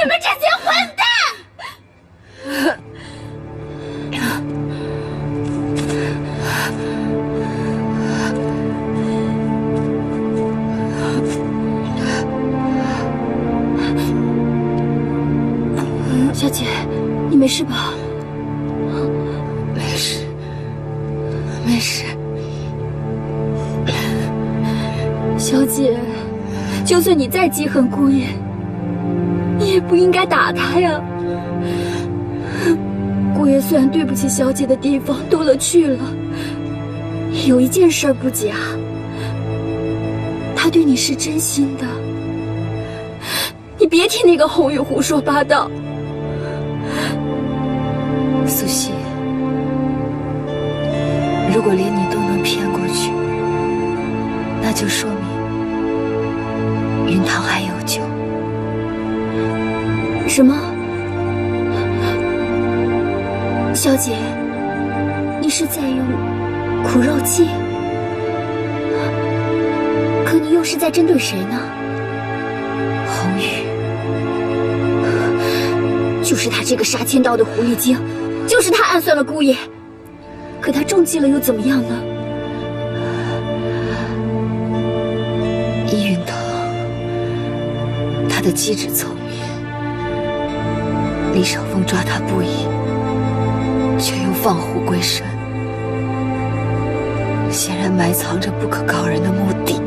们这些混蛋！小姐，你没事吧？没事，没事。小姐，就算你再记恨顾砚，你也不应该打他呀。顾砚虽然对不起小姐的地方多了去了，有一件事不假，他对你是真心的。你别听那个红玉胡说八道。苏西，如果连你都能骗过去，那就说明云堂还有救。什么？小姐，你是在用苦肉计？可你又是在针对谁呢？红玉，就是他这个杀千刀的狐狸精，就是他暗算了顾砚。可他中计了又怎么样呢？易云堂，他的机智聪明，李少峰抓他不易，却又放虎归山，显然埋藏着不可告人的目的。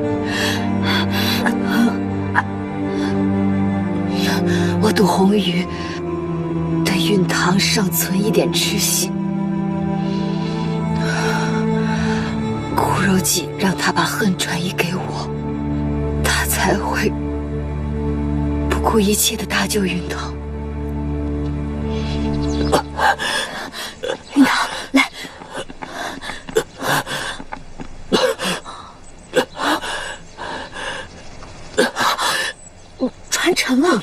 我赌红玉对云堂尚存一点痴心，苦肉计让他把恨转移给我，他才会不顾一切的搭救云堂。云堂，来。传承了。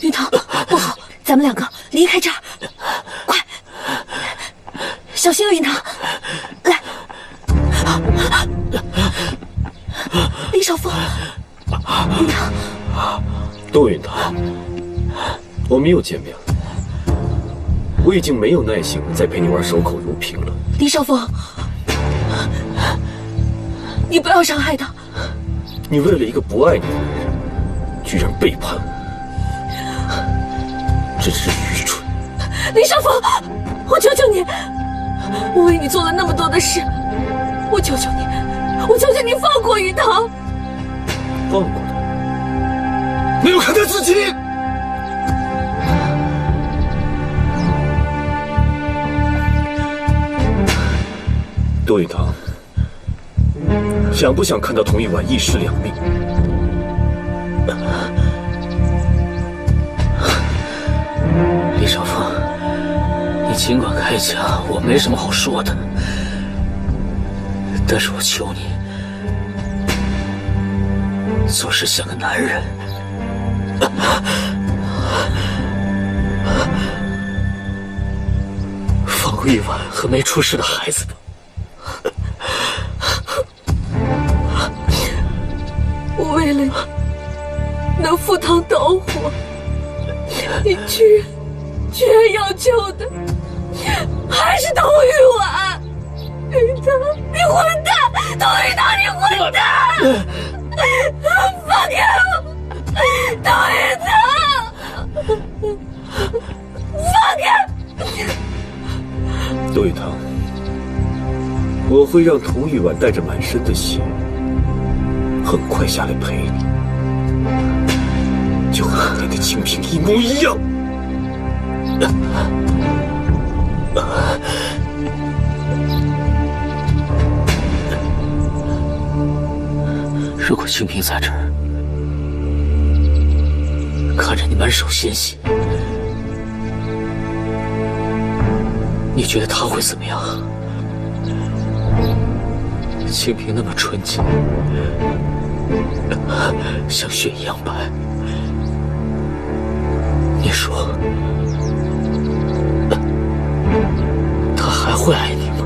云堂，不好，咱们两个离开这儿，快，小心啊，云堂，来。李少峰，云堂，窦云堂，我们又见面了。我已经没有耐心再陪你玩守口如瓶了。李少峰，你不要伤害他。你为了一个不爱你的人，居然背叛我，真是愚蠢。李少峰，我求求你，我为你做了那么多的事，我求求你，我求求你放过云堂。放过他？没有看他自己。窦云堂，想不想看到童玉婉一尸两命？李少峰，你尽管开枪，我没什么好说的。但是我求你，做事像个男人。放过玉婉和没出世的孩子吧。我为了你能赴汤蹈火，你居然要救的还是童玉婉。云堂，你混蛋！童玉堂，你混蛋！放开我！童玉堂，放开！窦玉堂，我会让童玉婉带着满身的血，很快下来陪你，就和当年的清平一模一样。如果清平在这儿，看着你满手鲜血，你觉得他会怎么样？清平那么纯洁，像雪一样白，你说他还会爱你吗？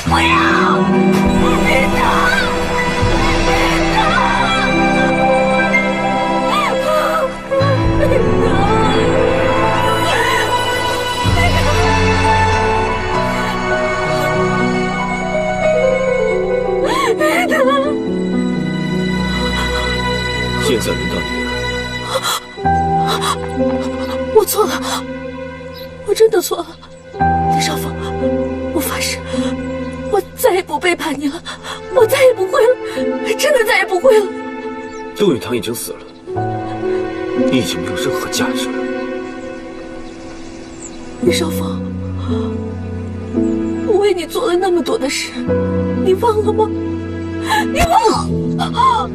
不要！云腾，现在轮到你了。我错了，我真的错了，李少峰，我发誓，我再也不背叛你了，我再也不会了，真的再也不会了。杜允堂已经死了，你已经没有任何价值了。李少峰，我为你做了那么多的事，你忘了吗？你忘了？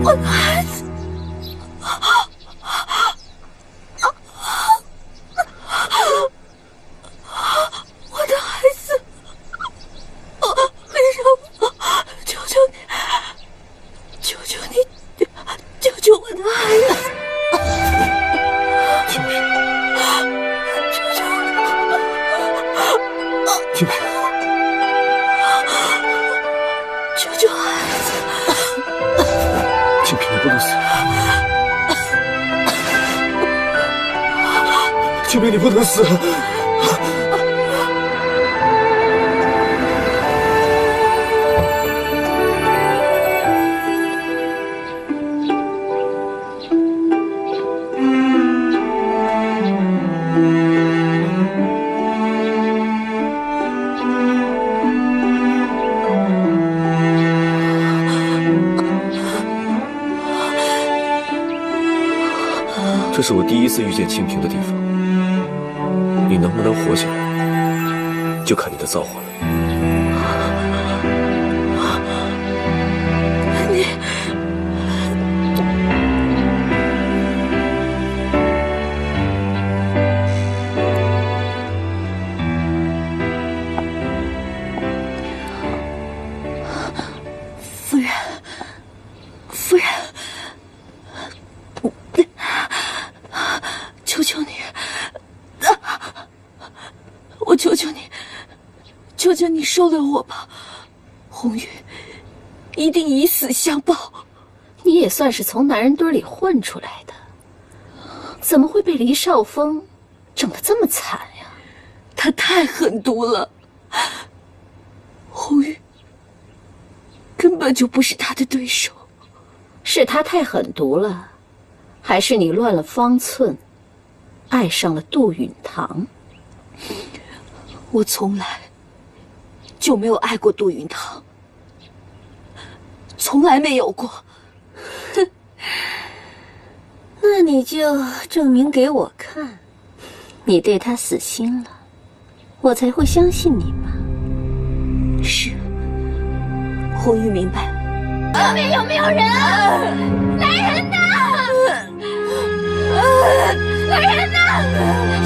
我的孩子，我的孩子，李少峰，求求你，求求你，救救我的孩子！清平，求求你，清平，救救孩子！清平，你不能死！清平，你不能死！这是我第一次遇见清平的地方，你能不能活下来，就看你的造化了。你，夫人，夫人。求求你，我求求你，求求你收留我吧，红玉一定以死相报。你也算是从男人堆里混出来的，怎么会被黎少峰整得这么惨呀？他太狠毒了，红玉根本就不是他的对手。是他太狠毒了，还是你乱了方寸，爱上了杜允堂？我从来就没有爱过杜允堂，从来没有过。哼，那你就证明给我看，你对他死心了，我才会相信你嘛。是，红玉明白。外面有没有人？来人呐！来人呐！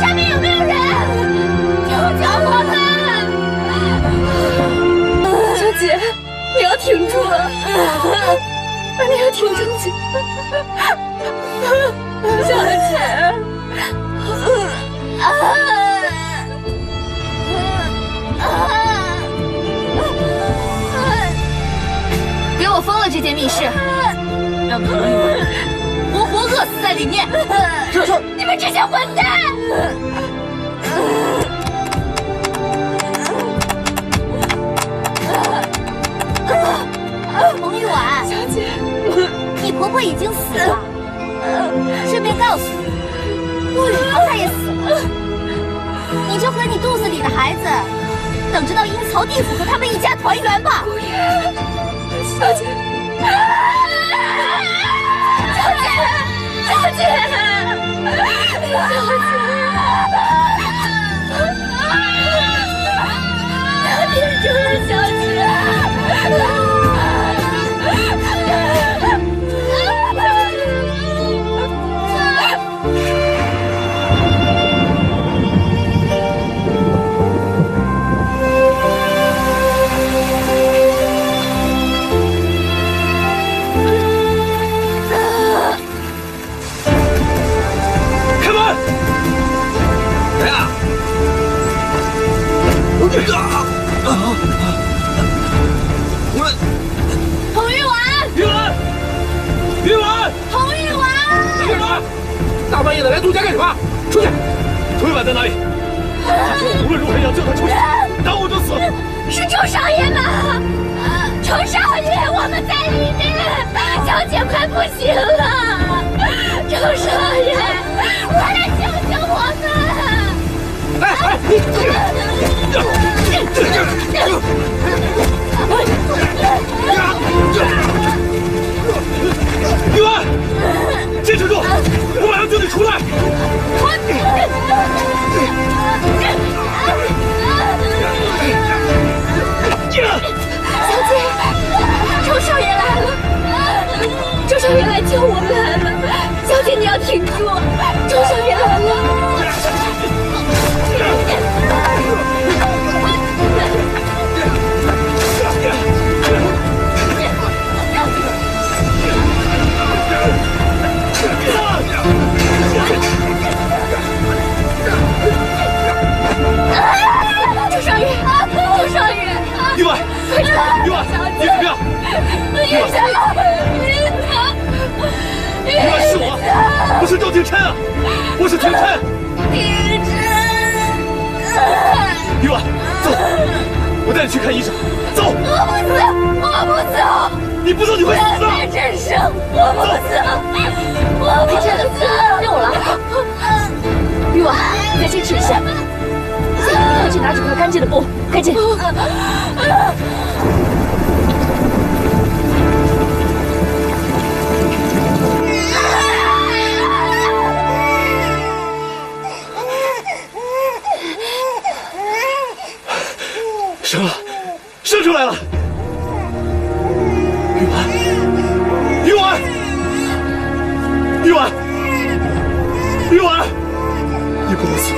下面有没有人？救救我们！小姐，你要挺住啊！你要挺住！小姐，给我封了这间密室，让唐玉婉活活饿死在里面！住手！你们这些混蛋！洪玉婉，小姐，你婆婆已经死了。顺便告诉你，杜允堂他也死了。你就和你肚子里的孩子，等着到阴曹地府和他们一家团圆吧。小姐，小姐，小姐，挺住了，小姐。童玉婉，玉婉，玉婉，童玉婉，玉婉，大半夜的来杜家干什么？出去！童玉婉在哪里？他说我无论如何要救她出去，耽误就死。是周少爷吗？周少爷，我们在里面，小姐快不行了。周少爷，快来救救我们！哎，玉婉，坚持住，我马上救你出来。小姐，周少爷来了，周少爷来救我们来了。小姐，你要挺住，周少爷来了。周少爷，周少爷，玉婉，玉婉，你怎么样？玉婉，玉婉是我，不是周廷琛啊，我是廷琛。廷琛，玉婉，走，我带你去看医生。走。我不走，你不走你会死的。别真生，我不走，我不走。用我了。玉婉，你再坚持一下。快去拿几块干净的布，赶紧。生了，生出来了。玉婉，玉婉，玉婉，玉婉，你不能死，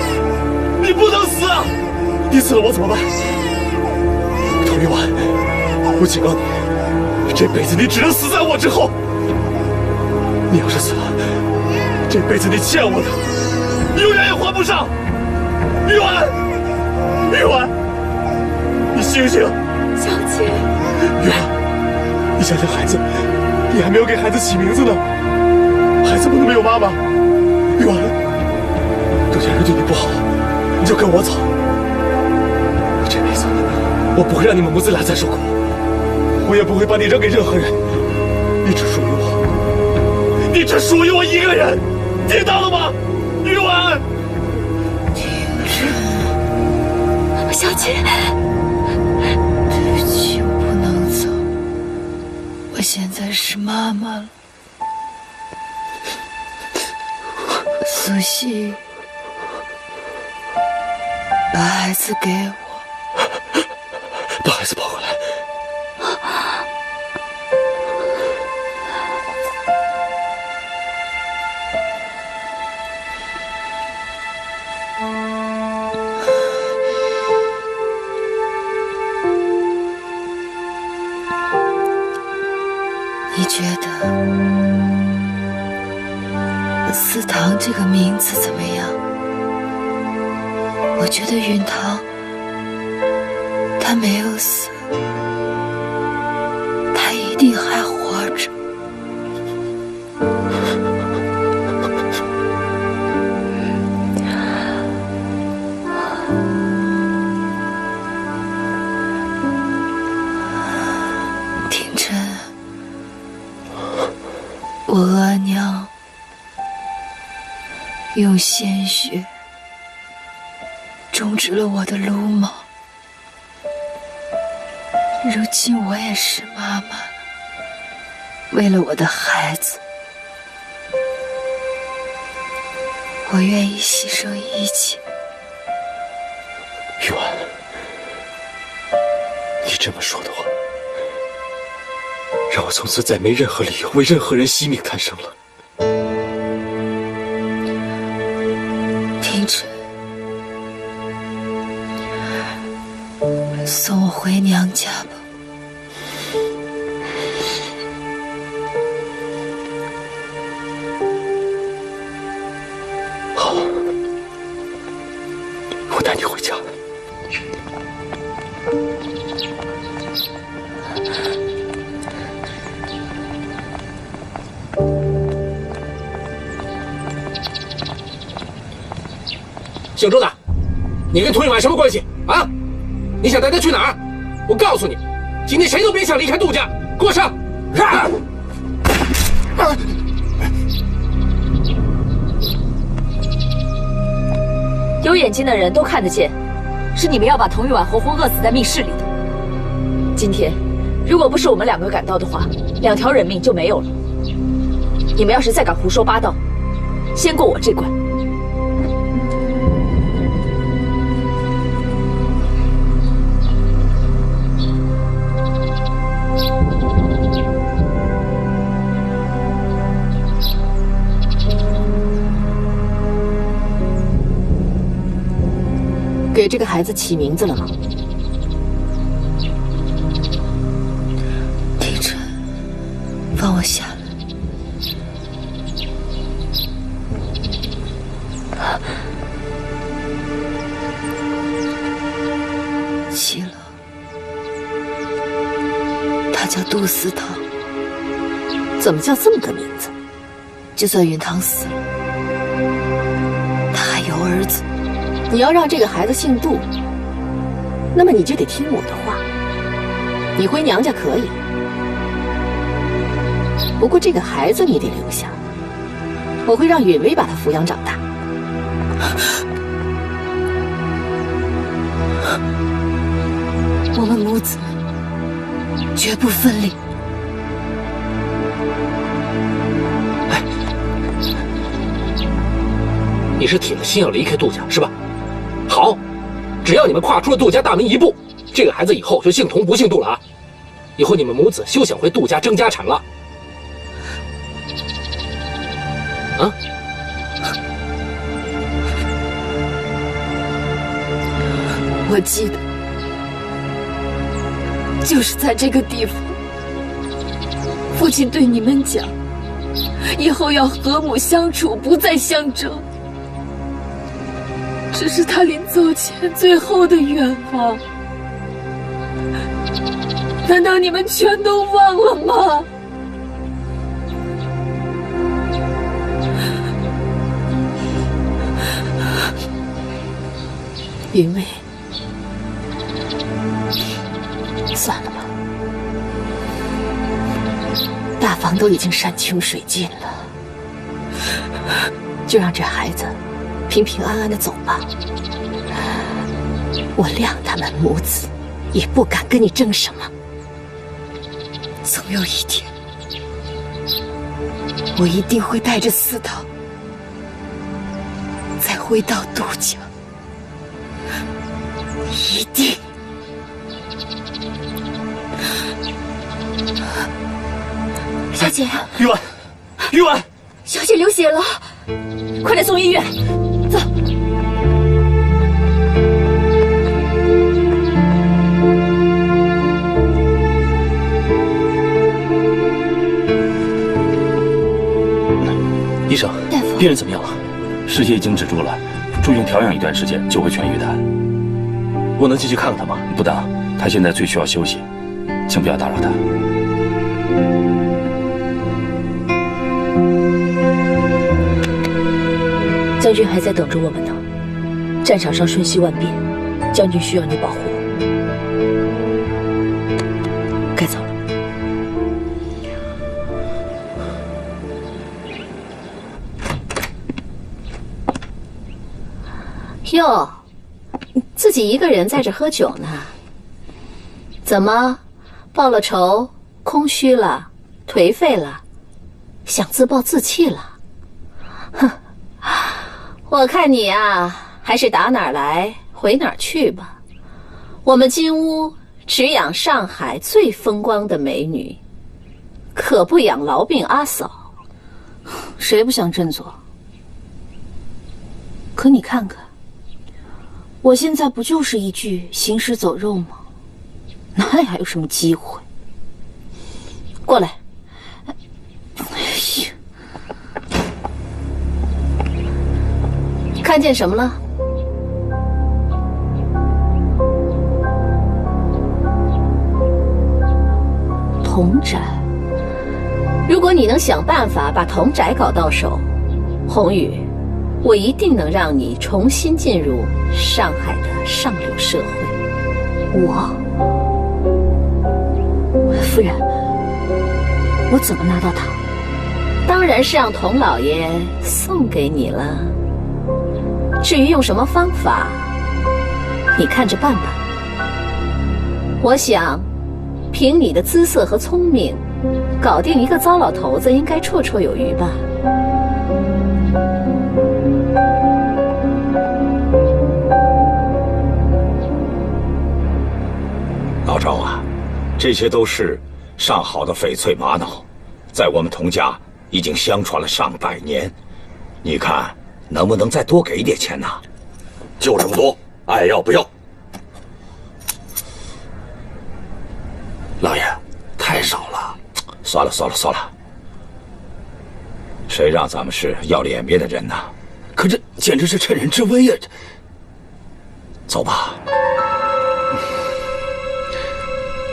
你不能死啊！你死了我怎么办？童玉婉，我警告你，这辈子你只能死在我之后。你要是死了，这辈子你欠我的，永远也还不上。玉婉，玉婉，你醒醒！小姐，玉婉，你想想孩子，你还没有给孩子起名字呢，孩子不能没有妈妈。玉婉，周家人对你不好，你就跟我走。这辈子我不会让你们母子俩再受苦，我也不会把你扔给任何人，你只属于我，你只属于我一个人，听到了吗？玉婉，小姐，对不起，我不能走，我现在是妈妈了。苏西，把孩子给我。把孩子抱回来。你觉得思堂这个名字怎么样？我觉得允堂他没有死，他一定还活着。廷琛，我额娘用鲜血种植了我的鲁莽，如今我也是妈妈，为了我的孩子，我愿意牺牲一切。玉婉，你这么说的话，让我从此再没任何理由为任何人惜命贪生了。廷琛，送我回娘家吧。好，我带你回家。姓周的，你跟童玉婉什么关系啊？你想带她去哪儿？我告诉你，今天谁都别想离开杜家，给我上！有眼睛的人都看得见，是你们要把童玉婉活活饿死在密室里的。今天，如果不是我们2个赶到的话，2条人命就没有了。你们要是再敢胡说八道，先过我这关。给这个孩子起名字了吗？廷琛，放我下来。齐了，他叫杜思堂。怎么叫这么个名字？就算云堂死了，他还有儿子。你要让这个孩子姓杜，那么你就得听我的话。你回娘家可以，不过这个孩子你得留下，我会让允薇把他抚养长大。我们母子绝不分离。你是铁了心要离开杜家是吧？好，只要你们跨出了杜家大门一步，这个孩子以后就姓童不姓杜了啊！以后你们母子休想回杜家争家产了。啊！我记得，就是在这个地方，父亲对你们讲，以后要和睦相处，不再相争。这是他临走前最后的愿望，难道你们全都忘了吗？云薇，算了吧，大房都已经山穷水尽了，就让这孩子平平安安的走吧。我谅他们母子，也不敢跟你争什么。总有一天，我一定会带着思堂再回到杜家，一定。小姐，玉婉，玉婉，小姐流血了，快点送医院。走。医生，病人怎么样了？失血已经止住了，住院调养一段时间就会痊愈的。我能进去看看他吗？不当，他现在最需要休息，请不要打扰他。将军还在等着我们呢，战场上瞬息万变，将军需要你保护。该走了。哟，自己一个人在这喝酒呢？怎么，报了仇，空虚了，颓废了，想自暴自弃了？哼！我看你啊，还是打哪儿来回哪儿去吧。我们金屋只养上海最风光的美女，可不养痨病阿嫂。谁不想振作？可你看看，我现在不就是一具行尸走肉吗？哪里还有什么机会？过来。哎呀！看见什么了？童宅。如果你能想办法把童宅搞到手，红雨，我一定能让你重新进入上海的上流社会。夫人，我怎么拿到它？当然是让童老爷送给你了。至于用什么方法，你看着办吧。我想，凭你的姿色和聪明，搞定一个糟老头子应该绰绰有余吧。老赵啊，这些都是上好的翡翠玛瑙，在我们童家已经相传了上百年。你看能不能再多给一点钱呢？就这么多，爱要不要？老爷，太少了。算了。谁让咱们是要脸面的人呢？可这简直是趁人之危呀！走吧。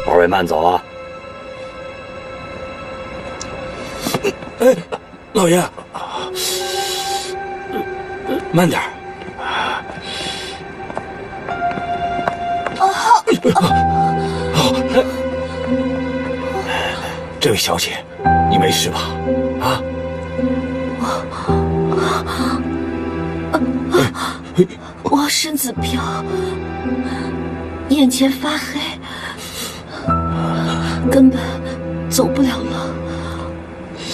二位慢走啊！哎，老爷，慢点。这位小姐，你没事吧？啊？我身子飘，眼前发黑，根本走不了了。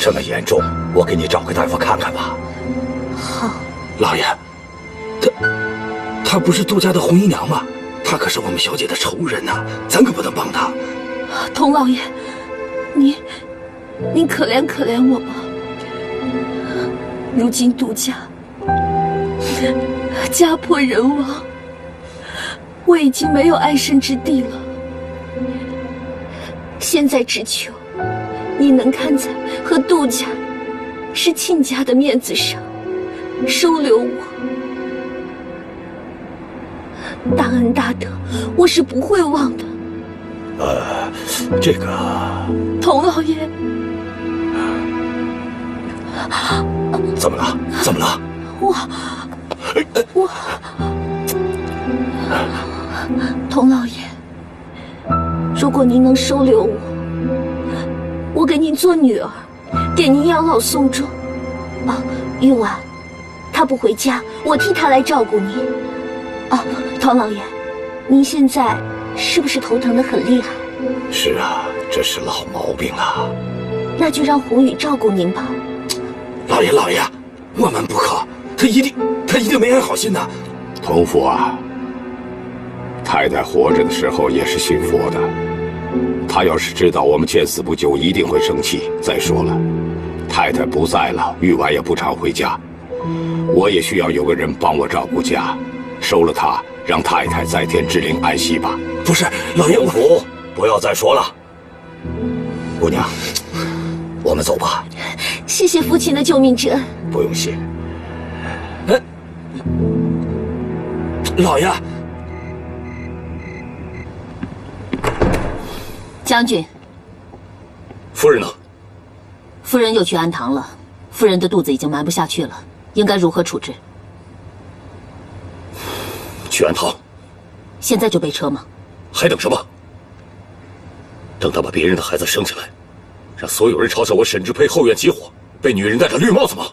这么严重，我给你找个大夫看看吧。好。老爷，她不是杜家的红姨娘吗？她可是我们小姐的仇人呐，咱可不能帮她。童老爷，您可怜可怜我吧。如今杜家家破人亡，我已经没有安身之地了。现在只求你能看在和杜家是亲家的面子上，收留我。大恩大德，我是不会忘的。这个童老爷，怎么了？怎么了？我，童老爷，如果您能收留我，我给您做女儿，给您养老送终。玉婉，她不回家，我替她来照顾您。童老爷，您现在是不是头疼得很厉害？是啊，这是老毛病了。那就让红雨照顾您吧。老爷，万万不可！他一定没安好心的。童父啊，太太活着的时候也是信佛的，她要是知道我们见死不救，一定会生气。再说了，太太不在了，玉婉也不常回家，我也需要有个人帮我照顾家。收了她，让太太在天之灵安息吧。不是，老爷，童父，不要再说了。姑娘，我们走吧。谢谢父亲的救命之恩。不用谢。老爷，将军，夫人呢？夫人又去安堂了。夫人的肚子已经瞒不下去了，应该如何处置？去安堂。现在就备车吗？还等什么？等他把别人的孩子生下来，让所有人嘲笑我沈志佩后院起火，被女人戴着绿帽子吗？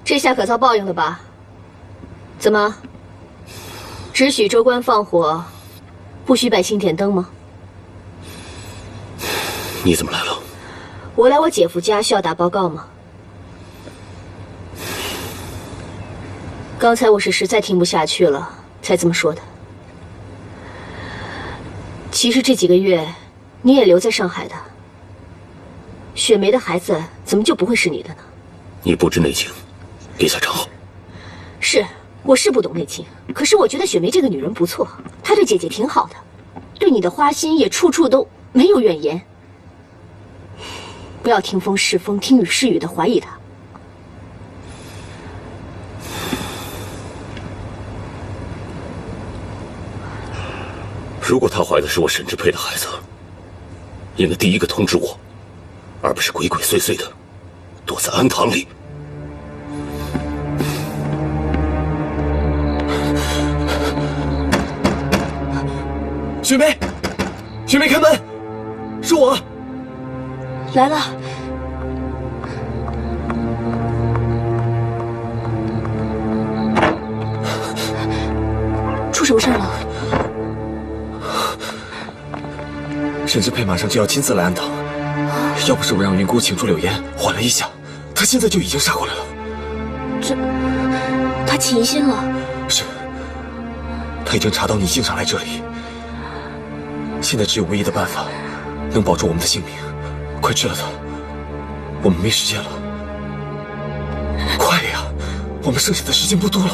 这下可遭报应了吧？怎么，只许州官放火，不许百姓点灯吗？你怎么来了？我来我姐夫家需要打报告吗？刚才我是实在听不下去了，才这么说的。其实这几个月，你也留在上海的。雪梅的孩子怎么就不会是你的呢？你不知内情，理财常好。是，我是不懂内情，可是我觉得雪梅这个女人不错，她对姐姐挺好的，对你的花心也处处都没有怨言。不要听风是风，听雨是雨的怀疑她。如果她怀的是我沈志佩的孩子，应该第一个通知我，而不是鬼鬼祟祟的躲在安堂里。雪梅，雪梅，开门，是我。来了。出什么事了？沈之佩马上就要亲自来安堂，要不是我让云姑请出柳烟缓了一下，他现在就已经杀过来了。他起疑心了？是，他已经查到你经常来这里。现在只有唯一的办法，能保住我们的性命。快治了他，我们没时间了。快呀，我们剩下的时间不多了。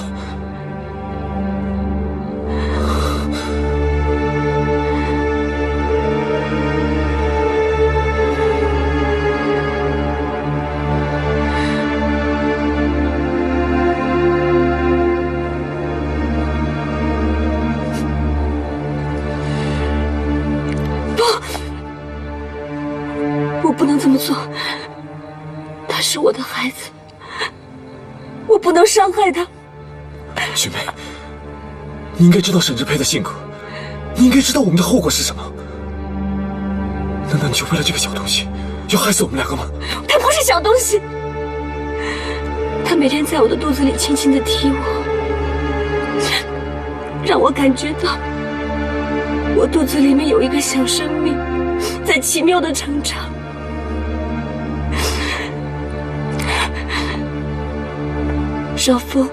我不能这么做，他是我的孩子，我不能伤害他。雪梅，你应该知道沈之佩的性格，你应该知道我们的后果是什么。难道你就为了这个小东西，要害死我们两个吗？他不是小东西，他每天在我的肚子里轻轻地踢我，让我感觉到我肚子里面有一个小生命在奇妙的成长。少峰，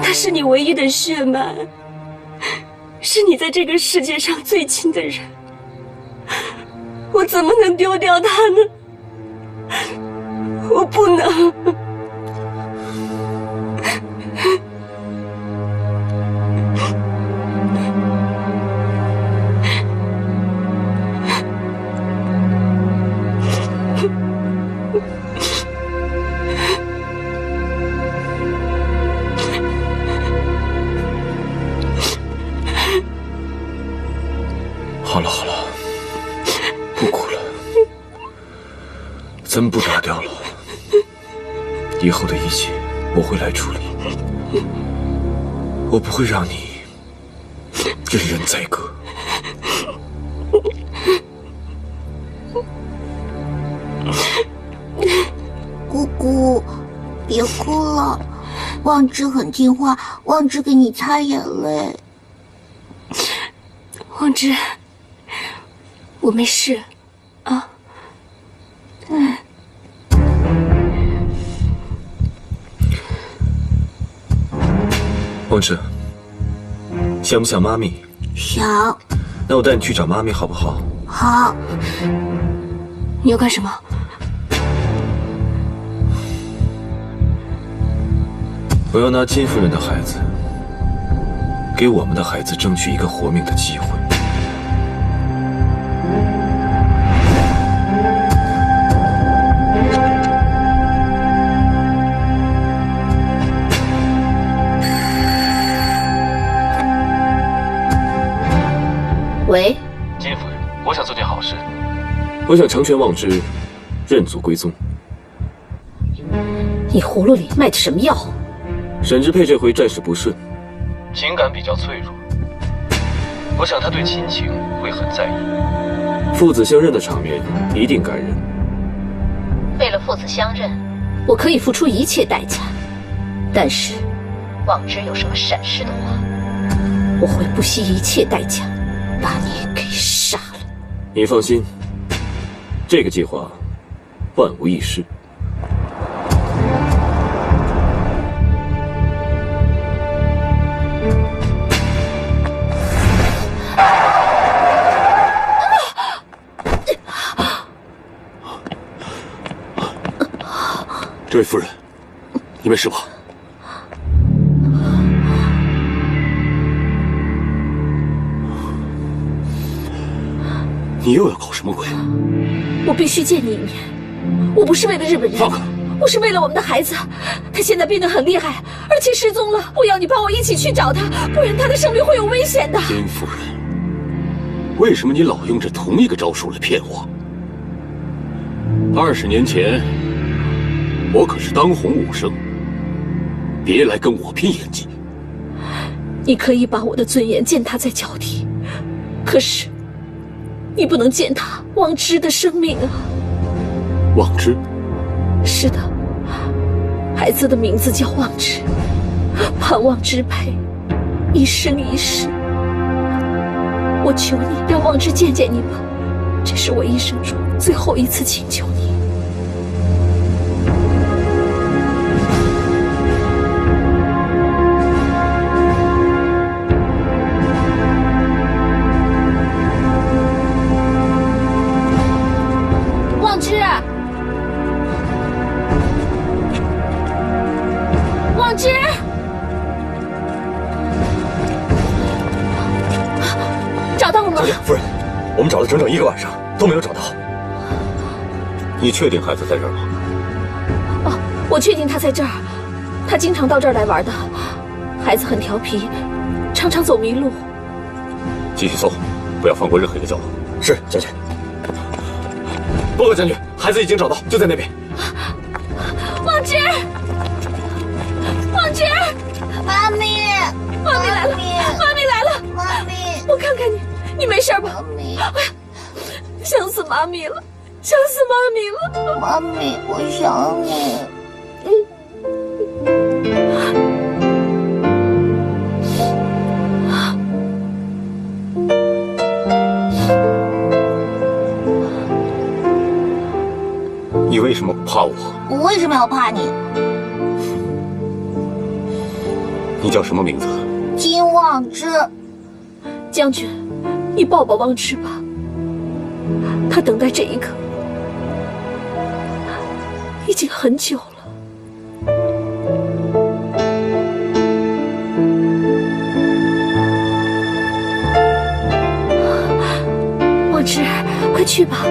他是你唯一的血脉，是你在这个世界上最亲的人，我怎么能丢掉他呢？我不能。好了好了，不哭了，针不打掉了，以后的一切我会来处理，我不会让你任人宰割。姑姑，别哭了，望之很听话，望之给你擦眼泪。望之，我没事，啊。望之，想不想妈咪？想。那我带你去找妈咪好不好？好。你要干什么？我要拿金夫人的孩子，给我们的孩子争取一个活命的机会。喂，金夫人，我想做件好事。我想成全望之，认祖归宗。你葫芦里卖的什么药？沈之佩这回战事不顺，情感比较脆弱，我想他对亲情会很在意。父子相认的场面一定感人。为了父子相认，我可以付出一切代价，但是望之有什么闪失的话，我会不惜一切代价把你给杀了。你放心，这个计划万无一失。这位夫人，你没事吧？你又要搞什么鬼？我必须见你一面。我不是为了日本人，放开！我是为了我们的孩子。他现在病得很厉害，而且失踪了。我要你帮我一起去找他，不然他的生命会有危险的。金夫人，为什么你老用这同一个招数来骗我？20年前，我可是当红武生，别来跟我拼演技。你可以把我的尊严践踏在脚底，可是，你不能践踏望之的生命啊！望之？是的，孩子的名字叫望之，盼望之陪，一生一世。我求你让望之见见你吧，这是我一生中最后一次请求你。望之，望之。找到了吗？小姐，夫人，我们找了整整1个晚上都没有找到。你确定孩子在这儿吗？哦，我确定他在这儿，他经常到这儿来玩的。孩子很调皮，常常走迷路。继续搜，不要放过任何一个角落。是，小姐。报告将军，孩子已经找到，就在那边。望之，望之，妈咪，妈咪来了，妈咪来了，妈咪，我看看你，你没事吧？妈咪，哎呀，想死妈咪了，想死妈咪了。妈咪，我想你。你为什么不怕我？我为什么要怕你？你叫什么名字？金望之。将军，你抱抱望之吧，他等待这一刻已经很久了。望之，快去吧。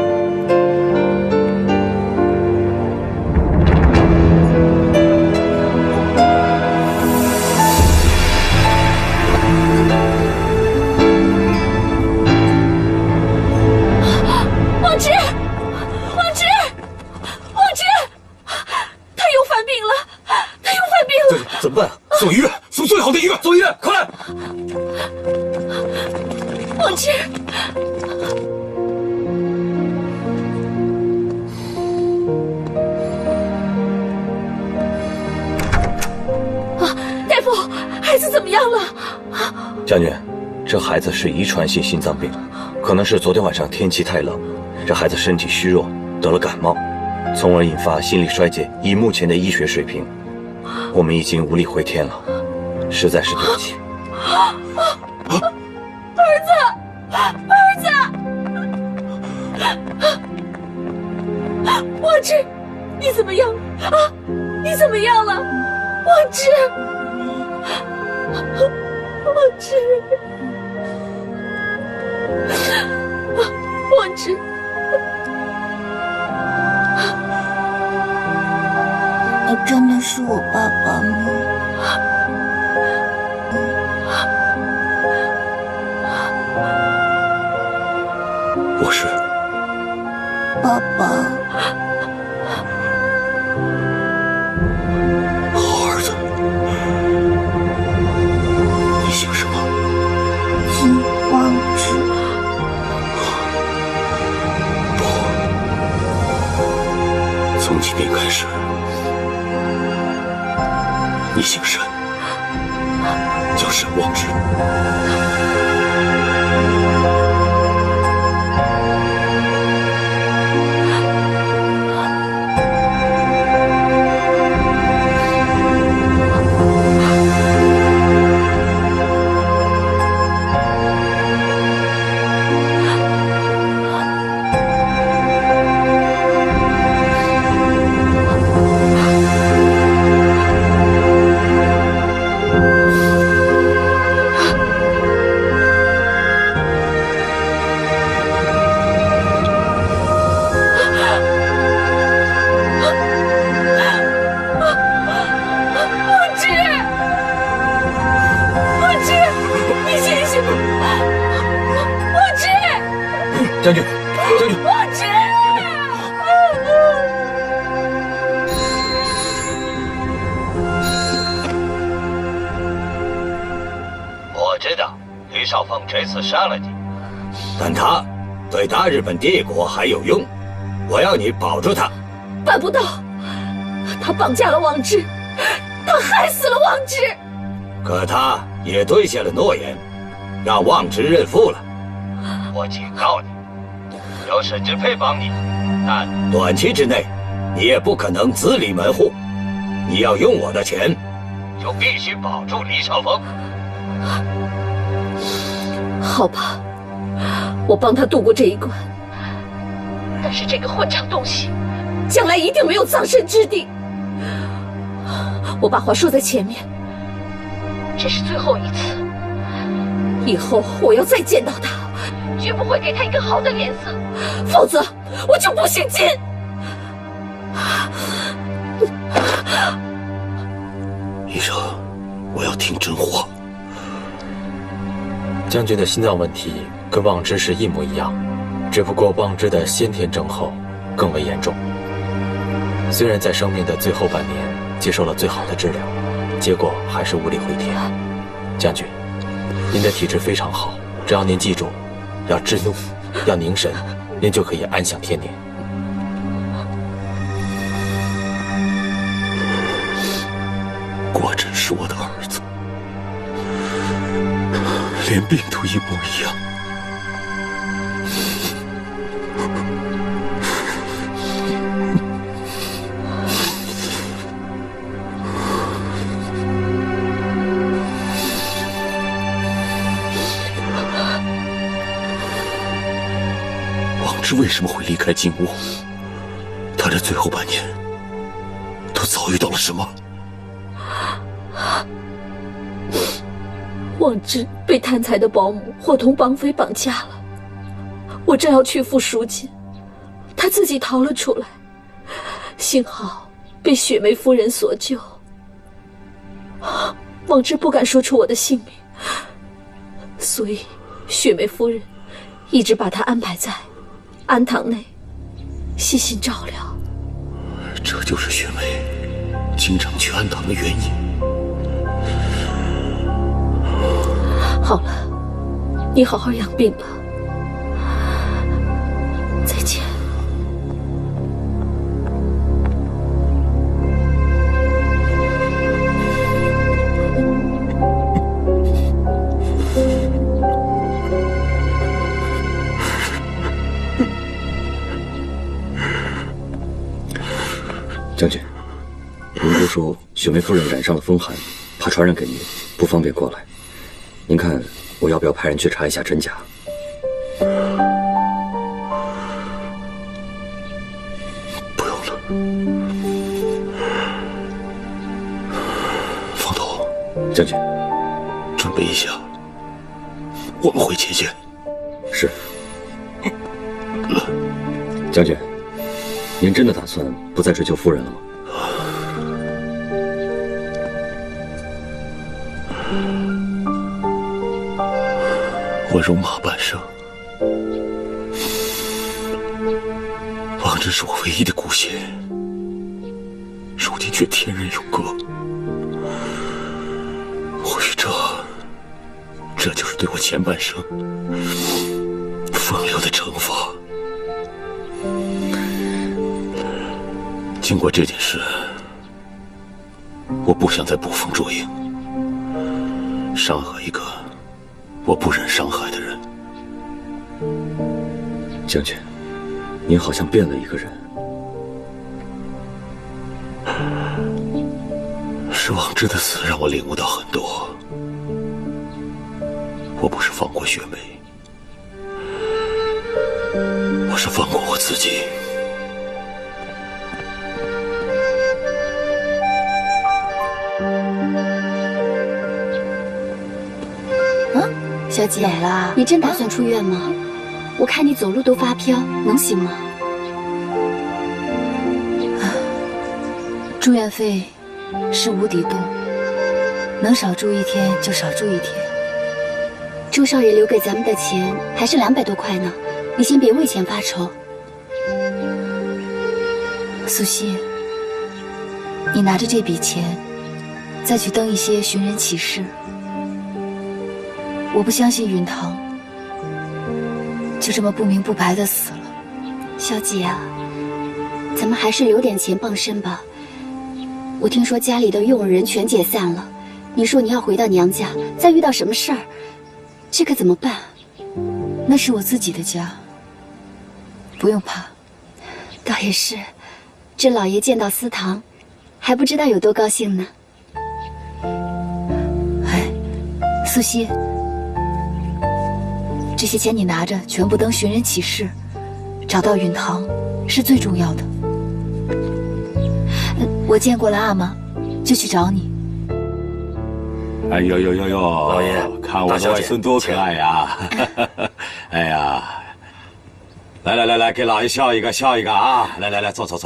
怎么办啊？送医院，送最好的医院，送医院，快来！望之，啊，大夫，孩子怎么样了？将军，这孩子是遗传性心脏病，可能是昨天晚上天气太冷，这孩子身体虚弱，得了感冒，从而引发心力衰竭。以目前的医学水平，我们已经无力回天了，实在是对不起。儿子，望之，你怎么样啊？你怎么样了？望之，望之，望之。你真的是我爸爸吗？我是。爸爸。好儿子，你姓什么？金望之。不，从今天开始，你姓沈，叫沈望之。将军，将军，望之，我知道，李少峰这次杀了你，但他对大日本帝国还有用，我要你保住他。办不到，他绑架了望之，他害死了望之。可他也兑现了诺言，让望之认父了。我警告你，有沈之沛帮你，但短期之内，你也不可能自立门户。你要用我的钱，就必须保住李少峰。好吧，我帮他度过这一关。但是这个混账东西，将来一定没有葬身之地。我把话说在前面，这是最后一次。以后我要再见到他，绝不会给他一个好的脸色，否则我就不姓金。医生，我要听真话。将军的心脏问题跟望之是一模一样，只不过望之的先天症候更为严重。虽然在生命的最后半年接受了最好的治疗，结果还是无力回天。将军，您的体质非常好，只要您记住，要制怒，要凝神，您就可以安享天年。果真是我的儿子，连病都一模一样。望之为什么会离开金屋？他这最后半年都遭遇到了什么？望之被贪财的保姆伙同绑匪绑架了，我正要去付赎金，他自己逃了出来，幸好被雪梅夫人所救。望之不敢说出我的姓名，所以雪梅夫人一直把他安排在安堂内，细心照料。这就是雪梅经常去安堂的原因。好了，你好好养病吧。再见。将军，您都说雪梅夫人染上了风寒，怕传染给您，不方便过来。您看，我要不要派人去查一下真假？不用了，方头。将军，准备一下，我们回前线。是。将军，您真的打算不再追求夫人了吗？我戎马半生，望之是我唯一的孤血，如今却天人有隔。或许这就是对我前半生风流的惩罚。经过这件事，我不想再捕风捉影，伤害一个我不忍伤害的人。将军，您好像变了一个人。是望之的死让我领悟到很多。我不是放过雪梅，我是放过我自己。小姐，你真打算出院吗？我看你走路都发飘，能行吗？住院费是无底洞，能少住一天就少住一天。周少爷留给咱们的钱还是200多块呢，你先别为钱发愁。苏西，你拿着这笔钱，再去登一些寻人启事。我不相信允堂就这么不明不白的死了。小姐啊，咱们还是留点钱傍身吧。我听说家里的佣人全解散了，你说你要回到娘家，再遇到什么事儿，这可怎么办？那是我自己的家，不用怕。倒也是，这老爷见到司堂，还不知道有多高兴呢。哎，素汐，这些钱你拿着，全部登寻人启事，找到允堂是最重要的。我见过了阿玛，就去找你。哎呦呦呦呦！老爷，看我的外孙多可爱呀！哎呀，来，给老爷笑一个啊！来，坐。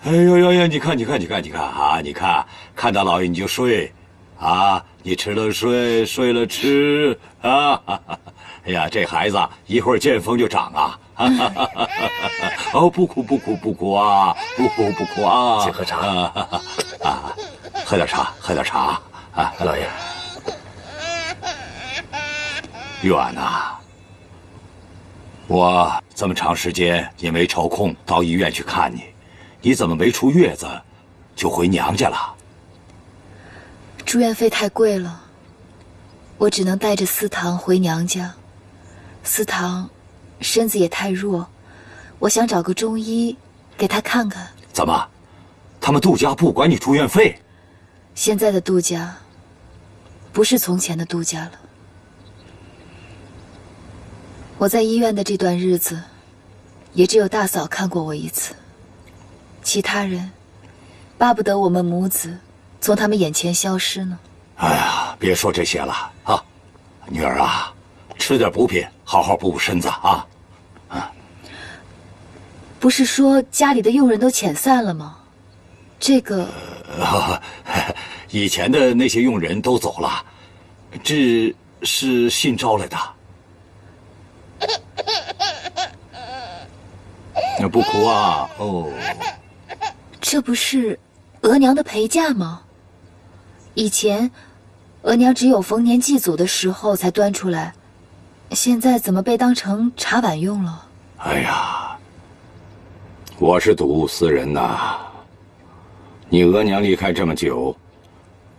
哎呦，你看啊！你看到老爷你就睡，啊，你吃了睡，睡了吃啊！哎呀，这孩子一会儿见风就长啊！哦，不哭啊！不哭啊！请喝茶啊，喝点茶啊！老爷，玉婉呐，我这么长时间也没抽空到医院去看你，你怎么没出月子就回娘家了？住院费太贵了，我只能带着司堂回娘家。司堂身子也太弱，我想找个中医给他看看。怎么，他们杜家不管你住院费？现在的杜家不是从前的杜家了。我在医院的这段日子，也只有大嫂看过我一次，其他人巴不得我们母子从他们眼前消失呢。哎呀，别说这些了啊，女儿啊，吃点补品，好好补身子啊。不是说家里的佣人都遣散了吗？这个，以前的那些佣人都走了，这是新招来的。不哭啊！哦，这不是额娘的陪嫁吗？以前额娘只有逢年祭祖的时候才端出来，现在怎么被当成茶碗用了？哎呀，我是睹物思人呐。你额娘离开这么久，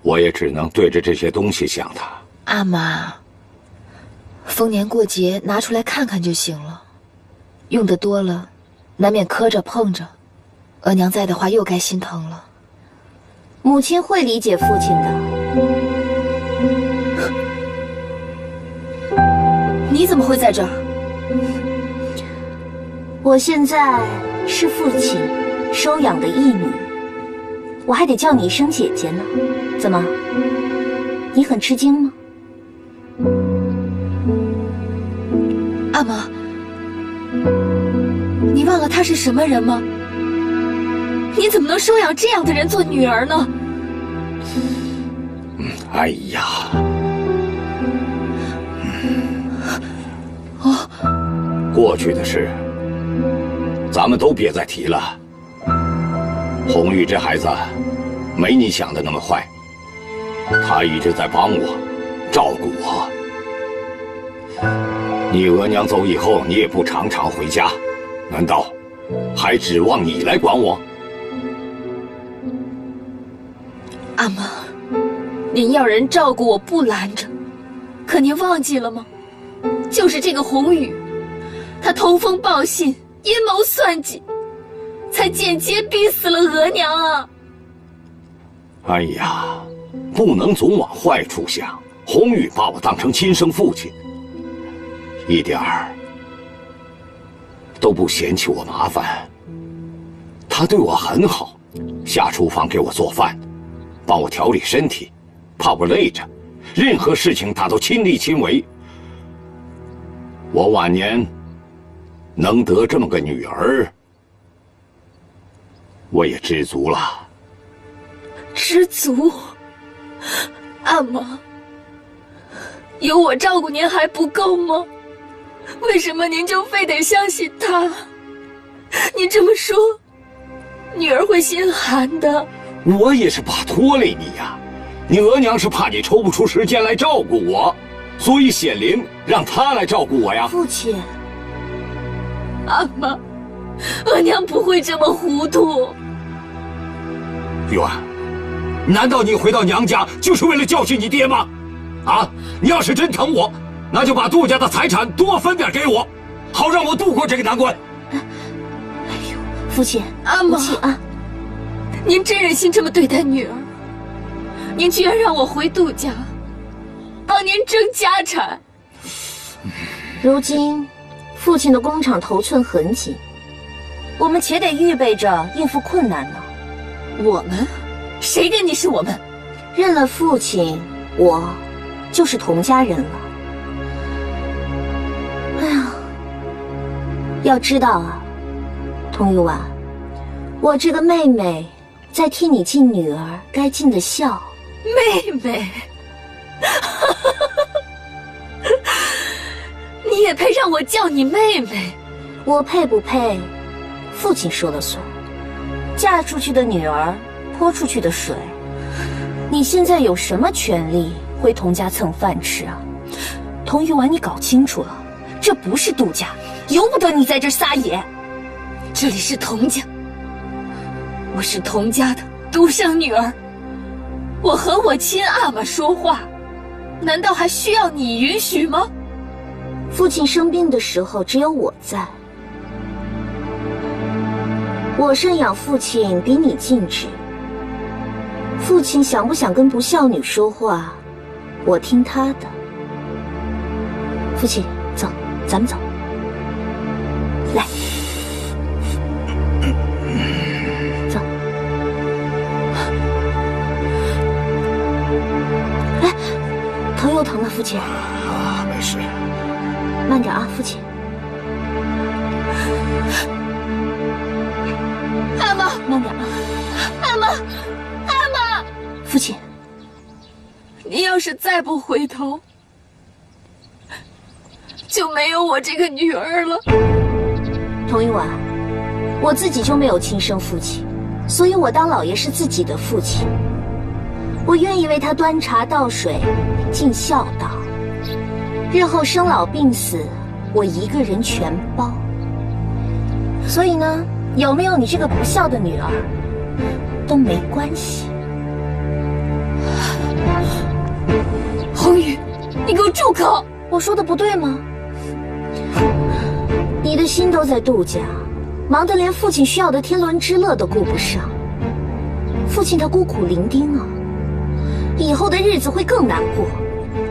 我也只能对着这些东西想她。阿妈，逢年过节拿出来看看就行了，用的多了，难免磕着碰着，额娘在的话又该心疼了。母亲会理解父亲的。你怎么会在这儿？我现在是父亲收养的义女，我还得叫你一声姐姐呢。怎么，你很吃惊吗？阿玛，你忘了他是什么人吗？你怎么能收养这样的人做女儿呢？哎呀，过去的事，咱们都别再提了。红玉这孩子，没你想的那么坏，他一直在帮我，照顾我。你额娘走以后，你也不常常回家，难道还指望你来管我？阿妈，您要人照顾我不拦着，可您忘记了吗？就是这个红雨，他通风报信，阴谋算计，才间接逼死了额娘啊！哎呀，不能总往坏处想。红玉把我当成亲生父亲，一点儿都不嫌弃我麻烦。他对我很好，下厨房给我做饭，帮我调理身体，怕我累着，任何事情他都亲力亲为。我晚年能得这么个女儿，我也知足了。知足？阿妈，有我照顾您还不够吗？为什么您就非得相信他？您这么说，女儿会心寒的。我也是怕拖累你呀，你额娘是怕你抽不出时间来照顾我，所以显灵让他来照顾我呀。父亲，阿妈，额娘不会这么糊涂。玉婉，难道你回到娘家就是为了教训你爹吗？啊，你要是真疼我，那就把杜家的财产多分点给我，好让我度过这个难关。哎呦，父亲，阿妈，啊，您真忍心这么对待女儿？您居然让我回杜家，帮您争家产。如今，父亲的工厂头寸很紧，我们且得预备着应付困难呢。我们？谁跟你是我们？认了父亲，我就是童家人了。哎呀，要知道啊，童玉婉，我这个妹妹在替你尽女儿该尽的孝。妹妹，你也配让我叫你妹妹？我配不配，父亲说了算。嫁出去的女儿，泼出去的水。你现在有什么权利回童家蹭饭吃啊？童玉婉，你搞清楚了，这不是杜家，由不得你在这撒野。这里是童家，我是童家的独生女儿。我和我亲阿玛说话，难道还需要你允许吗？父亲生病的时候只有我在，我赡养父亲比你尽职。父亲想不想跟不孝女说话，我听他的。父亲，走，咱们走。来，走。哎，头又疼了，父亲。啊，没事。慢点啊，父亲。阿玛，慢点啊。阿玛，阿玛。父亲，你要是再不回头，就没有我这个女儿了。童玉婉，我自己就没有亲生父亲，所以我当老爷是自己的父亲。我愿意为他端茶倒水，尽孝道。日后生老病死，我一个人全包。所以呢，有没有你这个不孝的女儿，都没关系。红雨，你给我住口！我说的不对吗？你的心都在杜家，忙得连父亲需要的天伦之乐都顾不上。父亲他孤苦伶仃啊，以后的日子会更难过。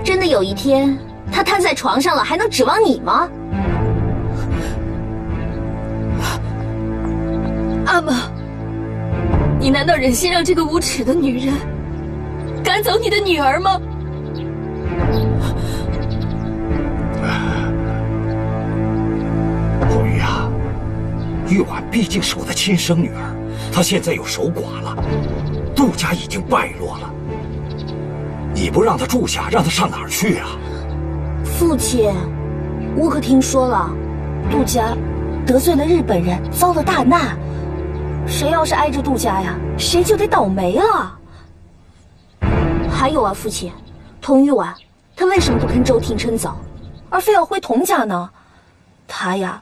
真的有一天他瘫在床上了，还能指望你吗？阿玛，你难道忍心让这个无耻的女人赶走你的女儿吗？红玉啊，玉婉毕竟是我的亲生女儿，她现在又守寡了，杜家已经败落了。你不让她住下，让她上哪儿去啊？父亲，我可听说了，杜家得罪了日本人，遭了大难。谁要是挨着杜家呀，谁就得倒霉了。还有啊，父亲，童玉婉，她为什么不跟周廷琛走，而非要回童家呢？她呀，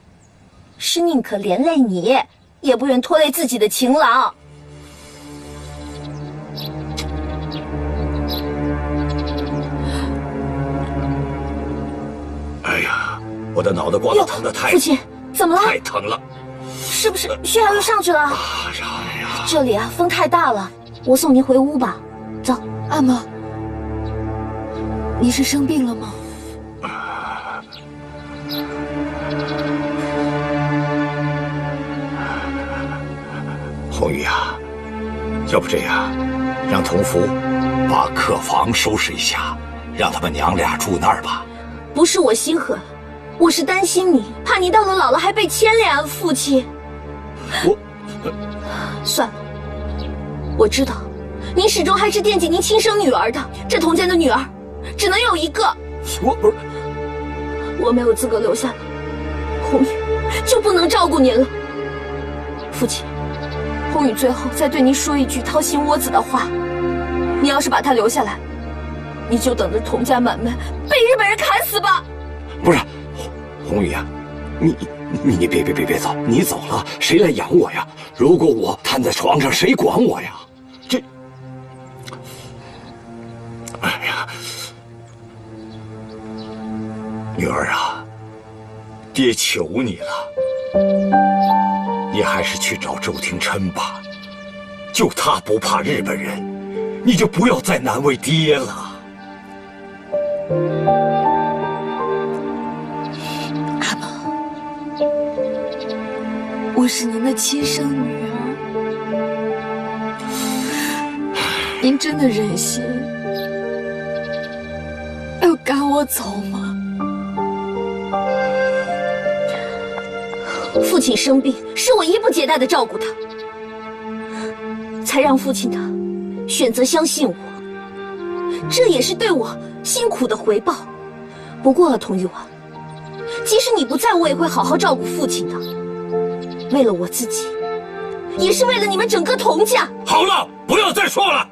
是宁可连累你，也不愿拖累自己的情郎。哎呀，我的脑袋瓜子疼得太……父亲，怎么了？太疼了。是不是血压又上去了？哎呀，这里啊，风太大了，我送您回屋吧。走，阿玛，你是生病了吗？红玉啊，要不这样，让童福把客房收拾一下，让他们娘俩住那儿吧。不是我心狠，我是担心你，怕你到了老了还被牵连啊，父亲。算了，我知道，您始终还是惦记您亲生女儿的。这童家的女儿，只能有一个。我没有资格留下来，红雨就不能照顾您了。父亲，红雨最后再对您说一句掏心窝子的话，你要是把她留下来，你就等着佟家满门被日本人砍死吧！不是，红雨啊，你别走，你走了谁来养我呀？如果我瘫在床上，谁管我呀？这，哎呀，女儿啊，爹求你了，你还是去找周廷琛吧，就他不怕日本人，你就不要再难为爹了。阿宝，我是您的亲生女儿，您真的忍心要赶我走吗？父亲生病，是我衣不解带的照顾他，才让父亲他选择相信我，这也是对我辛苦的回报。不过佟玉婉，即使你不在，我也会好好照顾父亲的，为了我自己，也是为了你们整个佟家。好了，不要再说了。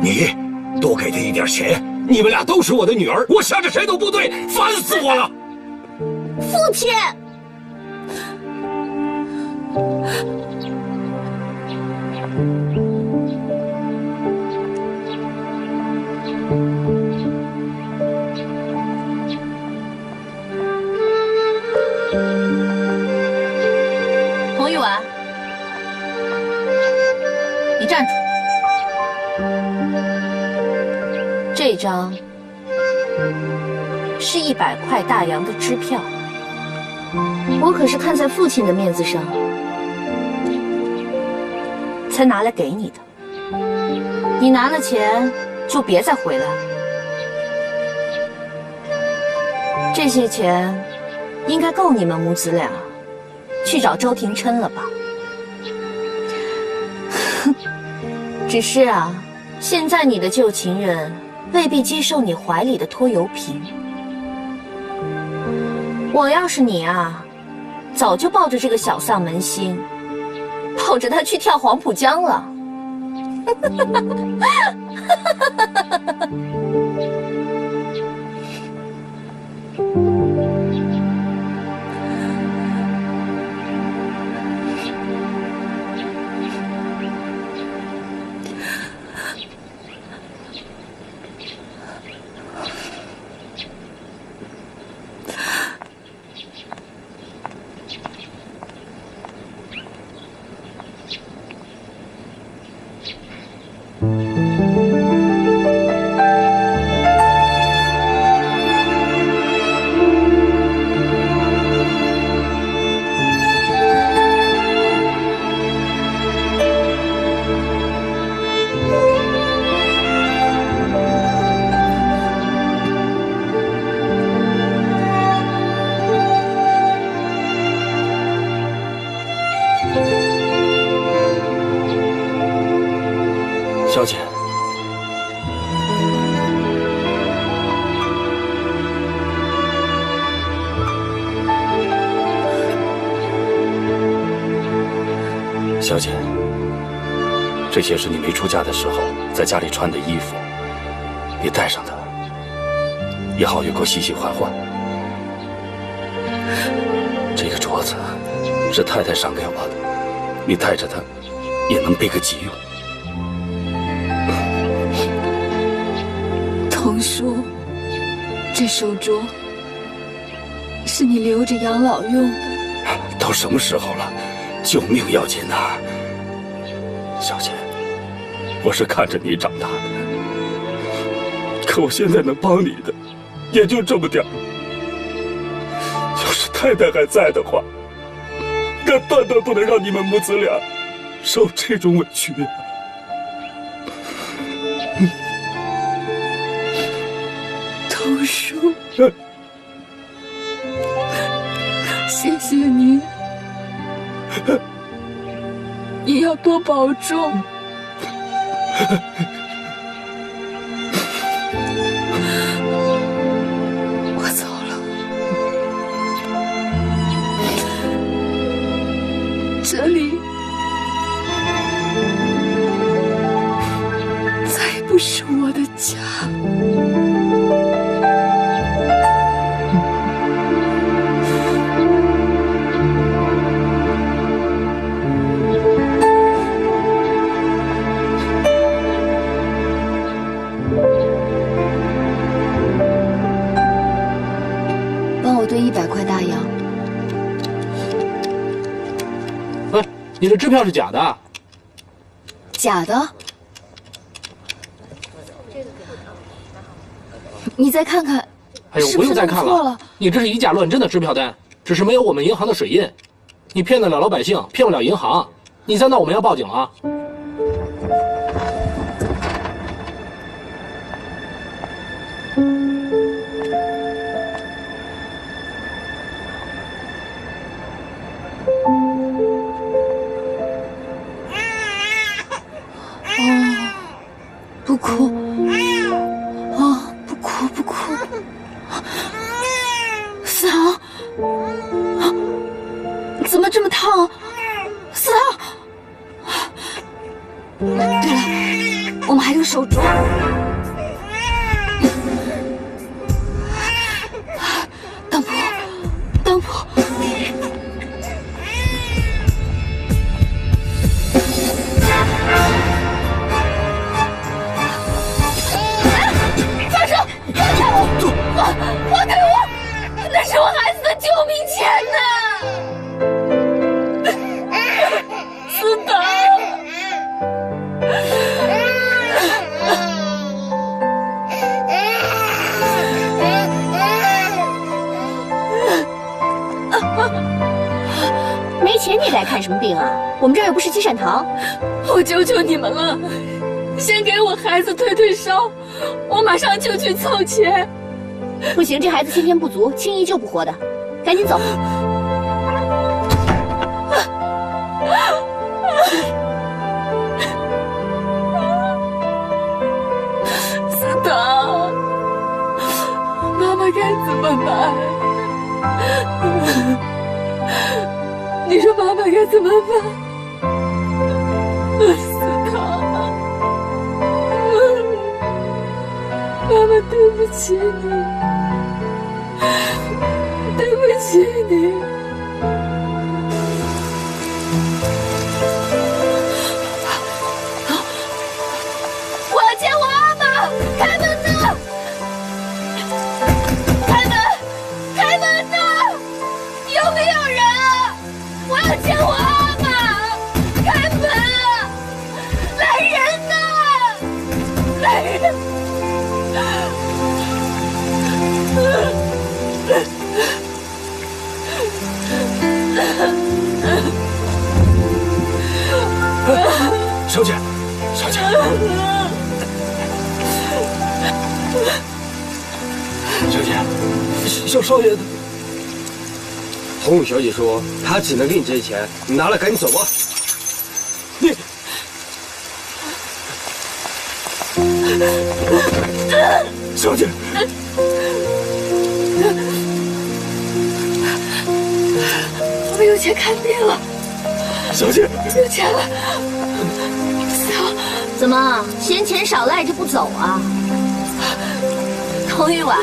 你多给他一点钱，你们俩都是我的女儿，我想着谁都不对，烦死我了。父亲，佟玉婉，你站住！这张是100块大洋的支票，我可是看在父亲的面子上才拿来给你的。你拿了钱就别再回来了。这些钱应该够你们母子俩去找周廷琛了吧？只是啊，现在你的旧情人未必接受你怀里的拖油瓶。我要是你啊，早就抱着这个小丧门星，抱着他去跳黄浦江了。小姐，小姐，这些是你没出嫁的时候在家里穿的衣服，你带上它，也好与我喜喜欢欢。这个镯子是太太赏给我的，你带着它，也能备个急用。佟叔，这手镯是你留着养老用的。都什么时候了，救命要紧呐！小姐，我是看着你长大的，可我现在能帮你的，也就这么点儿。要是太太还在的话，那断断不能让你们母子俩受这种委屈呀。佟叔，谢谢您，你要多保重。我走了，这里不是我的家。帮我兑100块大洋。哎，你这支票是假的。假的？你再看看。哎呦，不用再看了，你这是以假乱真的支票单，只是没有我们银行的水印。你骗得了老百姓，骗不了银行。你再闹，我们要报警了啊！不哭，啊，不哭不哭，思航，啊，怎么这么烫？思航，对了，我们还有手镯。当铺，当铺。还给我！那是我孩子的救命钱呢！思达，没钱你来看什么病啊？我们这儿又不是积善堂。我求求你们了，先给我孩子退退烧，我马上就去凑钱。不行，这孩子先天不足，轻易救不活的，赶紧走。思达，妈妈该怎么办？你说妈妈该怎么办？思达，妈妈对不起你，对不起你。我要见我阿玛！开门呐！开门！开门呐！有没有人啊？我要见我阿玛！开门啊！来人呐！来人！小姐，小姐，小姐，小少爷，红武小姐说她只能给你这些钱，你拿了赶紧走吧。你，小姐，我们有钱看病了，小姐，有钱了。怎么嫌钱少赖着不走啊？童玉婉，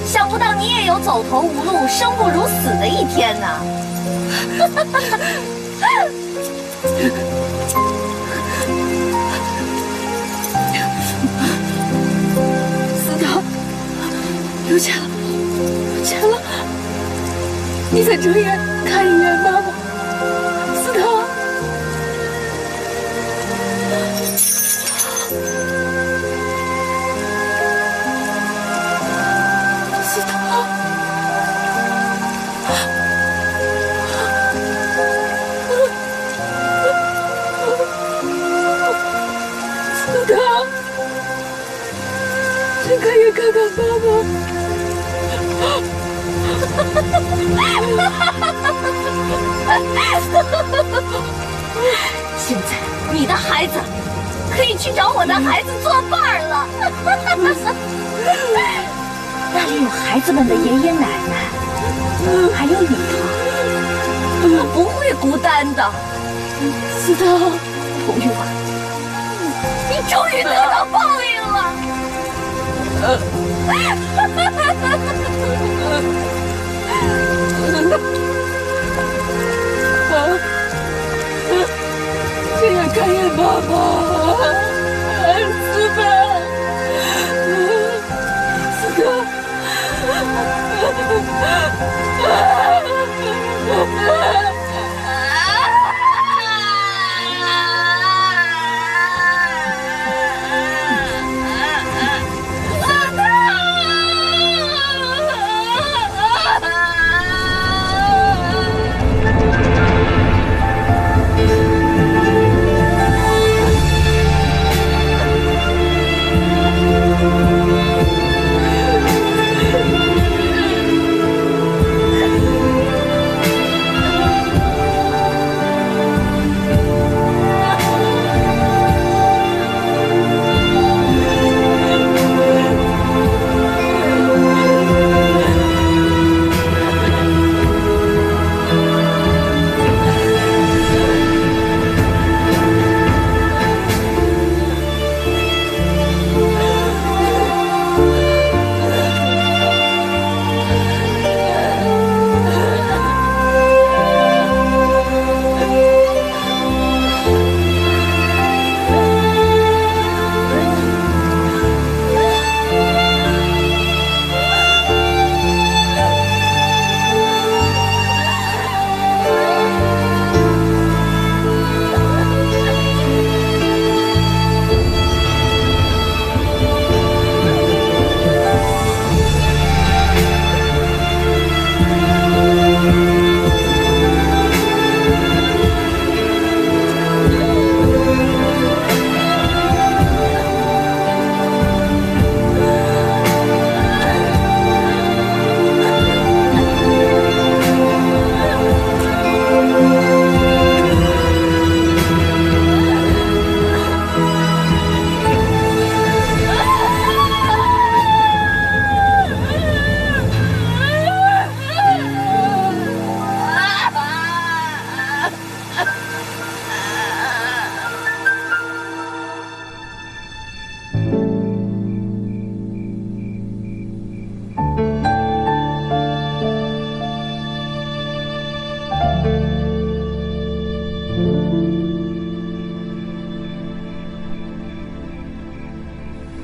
想不到你也有走投无路、生不如死的一天呢。思达，有钱了，有钱了！你再睁眼看一眼妈妈，思达。睁开眼看看妈妈。现在你的孩子可以去找我的孩子作伴了。那里有孩子们的爷爷奶奶，还有你啊，我不会孤单的。思达，童玉婉，你终于得到报应。这样看见妈妈，四妹，四哥。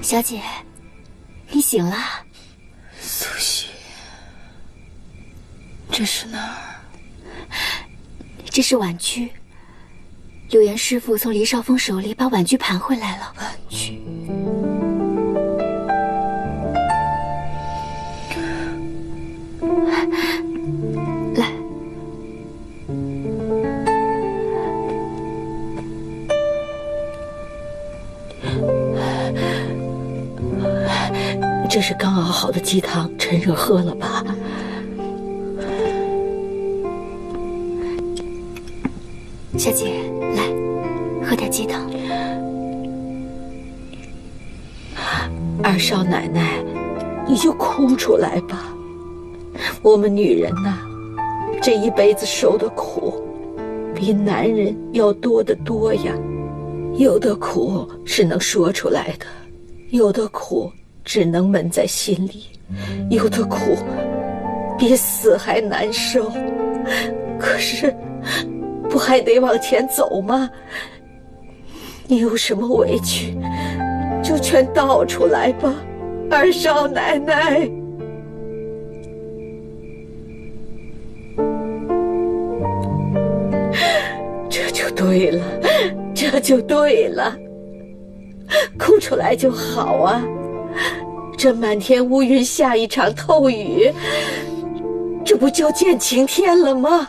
小姐，你醒了。苏西，这是哪儿？这是婉居。柳岩师傅从黎少峰手里把婉居盘回来了。婉居。来。这是刚熬好的鸡汤，趁热喝了吧。小姐，来，喝点鸡汤。二少奶奶，你就哭出来吧。我们女人呐，这一辈子受的苦，比男人要多得多呀。有的苦是能说出来的，有的苦只能闷在心里，有的苦比死还难受。可是不还得往前走吗？你有什么委屈就全倒出来吧，二少奶奶。这就对了，这就对了，哭出来就好啊。这满天乌云下一场透雨，这不就见晴天了吗？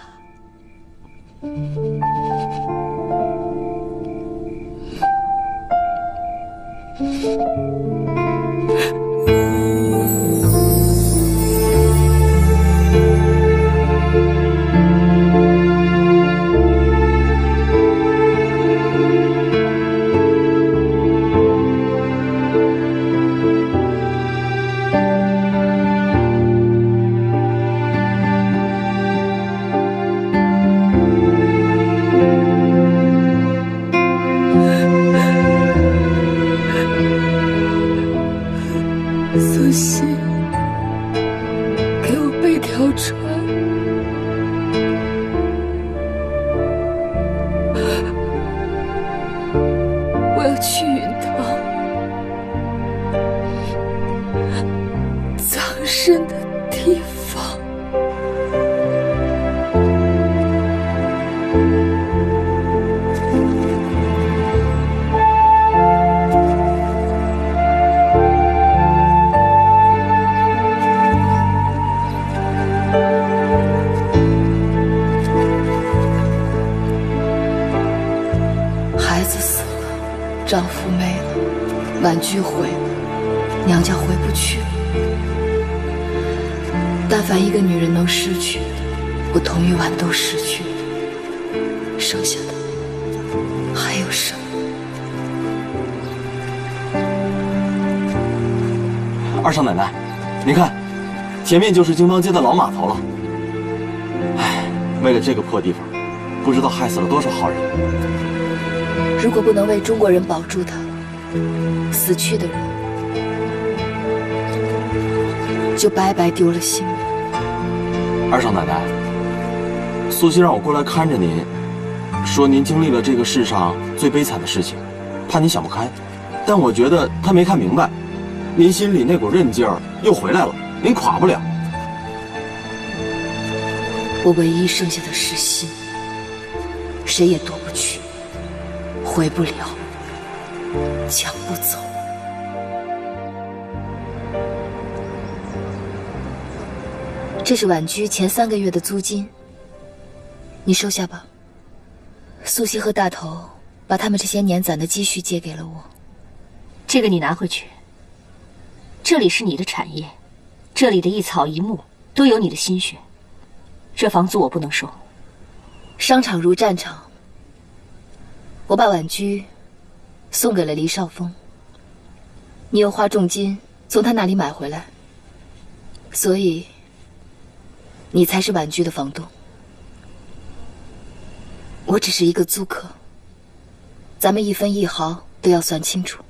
丈夫没了，婉居毁了，娘家回不去了。但凡一个女人能失去的，我童玉婉都失去了，剩下的还有什么？二少奶奶，您看，前面就是京邦街的老码头了。唉，为了这个破地方，不知道害死了多少好人。如果不能为中国人保住它，死去的人就白白丢了性命。二少奶奶，苏西让我过来看着您，说您经历了这个世上最悲惨的事情，怕您想不开。但我觉得她没看明白，您心里那股韧劲儿又回来了，您垮不了。我唯一剩下的是心，谁也夺不去，回不了，抢不走。这是婉居前3个月的租金，你收下吧。素汐和大头把他们这些年攒的积蓄借给了我，这个你拿回去。这里是你的产业，这里的一草一木都有你的心血，这房租我不能收。商场如战场，我把婉居送给了黎少峰，你又花重金从他那里买回来，所以你才是婉居的房东。我只是一个租客，咱们1分1毫都要算清楚。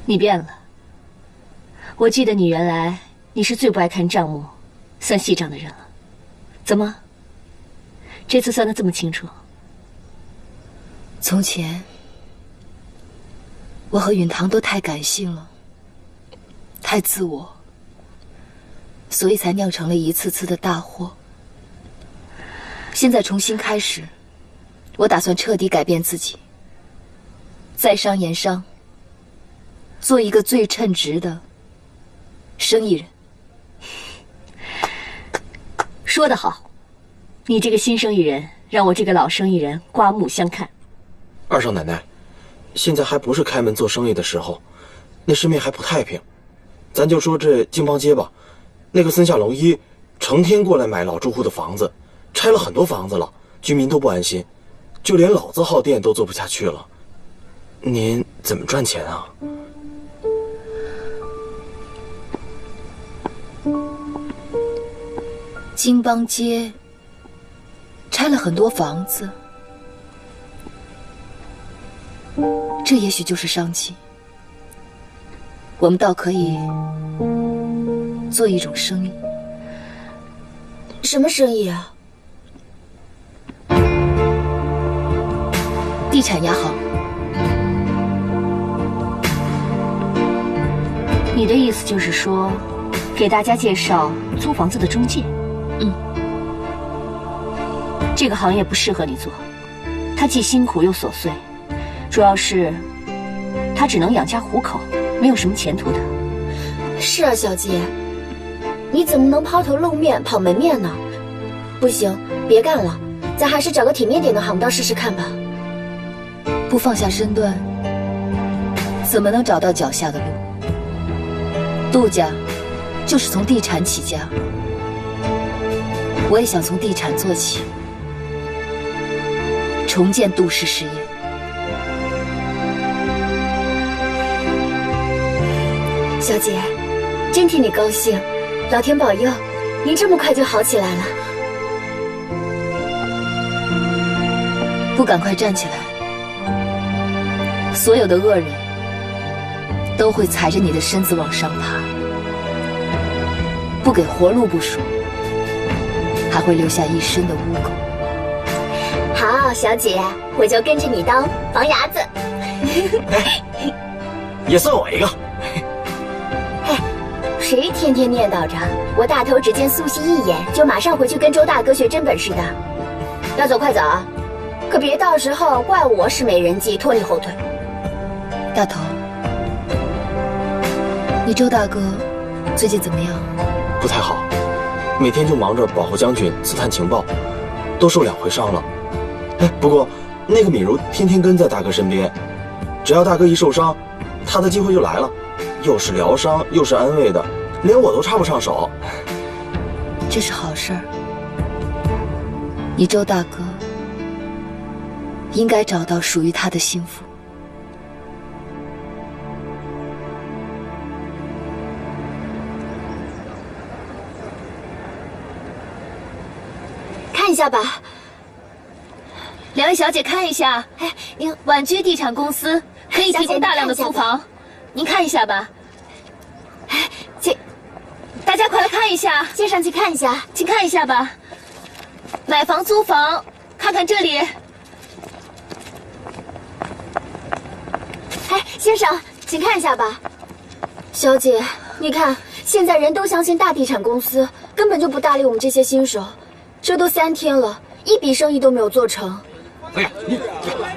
你变了，我记得你原来你是最不爱看账目、算细账的人了，怎么这次算得这么清楚？从前我和允堂都太感性了，太自我，所以才酿成了一次次的大祸。现在重新开始，我打算彻底改变自己，在商言商，做一个最称职的生意人。说得好，你这个新生意人让我这个老生意人刮目相看。二少奶奶，现在还不是开门做生意的时候，那市面还不太平。咱就说这京邦街吧，那个森下龙一成天过来买老住户的房子，拆了很多房子了，居民都不安心，就连老字号店都做不下去了。您怎么赚钱啊？京邦街拆了很多房子，这也许就是商机。我们倒可以做一种生意。什么生意啊？地产也好。你的意思就是说，给大家介绍租房子的中介？这个行业不适合你做，它既辛苦又琐碎，主要是它只能养家糊口，没有什么前途的。是啊，小姐，你怎么能抛头露面跑门面呢？不行，别干了，咱还是找个体面点的行当试试看吧。不放下身段，怎么能找到脚下的路？杜家就是从地产起家，我也想从地产做起，重建杜氏事业。小姐，真替你高兴，老天保佑，您这么快就好起来了。不赶快站起来，所有的恶人都会踩着你的身子往上爬，不给活路不说，还会留下一身的污垢。好，小姐，我就跟着你当房伢子。也算我一个。嘿，谁天天念叨着我大头只见素汐一眼就马上回去跟周大哥学真本事的？要走快走啊，可别到时候怪我是美人计拖你后腿。大头，你周大哥最近怎么样？不太好，每天就忙着保护将军、刺探情报，都受2回伤了。哎，不过那个敏如天天跟在大哥身边，只要大哥一受伤，她的机会就来了，又是疗伤又是安慰的，连我都插不上手。这是好事儿。你周大哥应该找到属于他的幸福。看一下吧，两位小姐看一下，哎，您婉居地产公司可以提供大量的租房，您看一下吧。哎，请大家快来看一下，先上去看一下，请看一下吧。买房租房，看看这里。哎，先生，请看一下吧。小姐，你看，现在人都相信大地产公司，根本就不搭理我们这些新手。这都3天了，一笔生意都没有做成。哎呀，你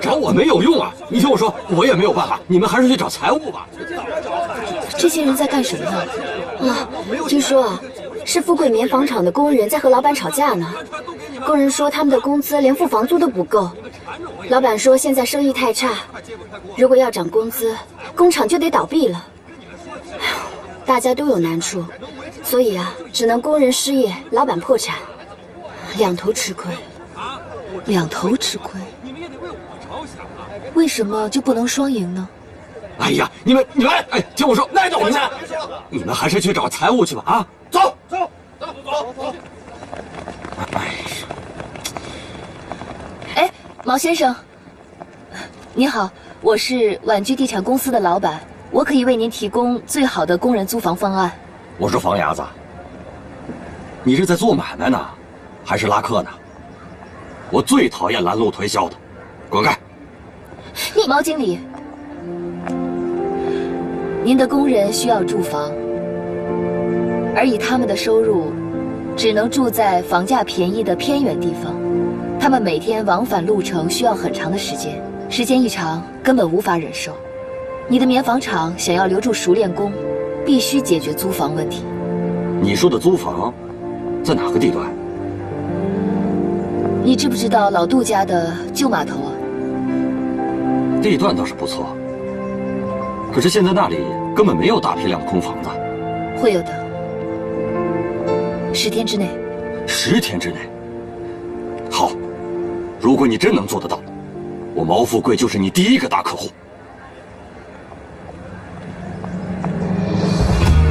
找我没有用啊！你听我说，我也没有办法，你们还是去找财务吧。这些人在干什么呢？啊，听说啊，是富贵棉纺厂的工人在和老板吵架呢。工人说他们的工资连付房租都不够，老板说现在生意太差，如果要涨工资，工厂就得倒闭了。大家都有难处，所以啊，只能工人失业，老板破产。2头吃亏，2头吃亏，为什么就不能双赢呢？哎呀，你们，哎，听我说，那等我去，你们还是去找财务去吧啊！走。哎，毛先生，您好，我是婉居地产公司的老板，我可以为您提供最好的工人租房方案。我说房伢子，你是在做买卖呢？还是拉客呢？我最讨厌拦路推销的，滚开！毛经理，您的工人需要住房，而以他们的收入，只能住在房价便宜的偏远地方。他们每天往返路程需要很长的时间，时间一长，根本无法忍受。你的棉纺厂想要留住熟练工，必须解决租房问题。你说的租房，在哪个地段？你知不知道老杜家的旧码头啊？地段倒是不错，可是现在那里根本没有大批量空房子。会有的，10天之内。10天之内？好，如果你真能做得到，我毛富贵就是你第1个大客户。